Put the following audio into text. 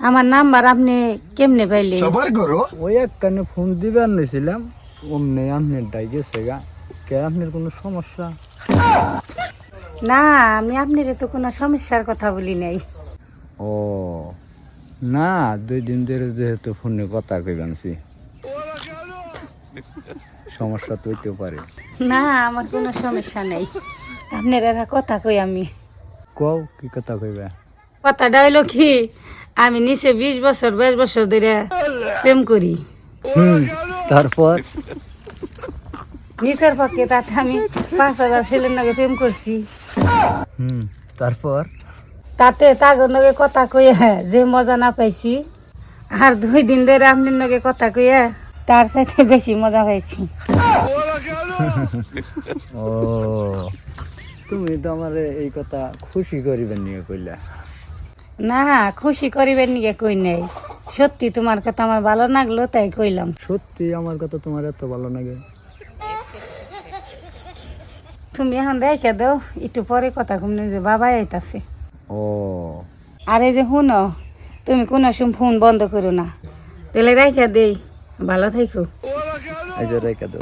আমার নাম্বার আপনি কেমনে পাইলেন? সবার করো। ওই এক কানে ফোন দিবার নিয়েছিলাম, অমনি আপনার ডাই গেছে গা। কে আপনার কোনো সমস্যা? না, আমি আপনার তো কোনো সমস্যার কথা বলি নাই। ও না, 2 দিন ধরে যেহেতু ফোনে কথা কইবানছি, সমস্যা তো হইতেও পারে। না, আমার কোনো সমস্যা নেই। আপনার এরা কথা কই আমি। কও কি কথা কইবা? কথাটা হইলো কি, আমি নিচে 20 বছর 22 বছর ধরে প্রেম করি। তারপর নিচের পক্ষে তাতে আমি 5,000 ছেলের নাকি প্রেম করছি। তারপর তাতে তাগর নগে কথা কইয়া যে মজা না পাইছি, আর 2 দিন ধরে আপনার নগে কথা কইয়া তার সাথে বেশি মজা পাইছি। ও, তুমি তো আমার এই কথা খুশি করিবেন নিয়ে কইলা। না, খুশি করিবেন নিয়ে কই নাই, সত্যি তোমার কথা আমার ভালো লাগলো তাই কইলাম। সত্যি আমার কথা তোমার এত ভালো লাগে? তুমি এখন রেখে দাও, একটু পরে কথা কমনি, যে বাবা আইতাছে। ও আর এই যে শুনো, তুমি কোনো সময় ফোন বন্ধ করো না, তাহলে রেখে দেই। ভালো থাইকো। এই যে রেখে দাও।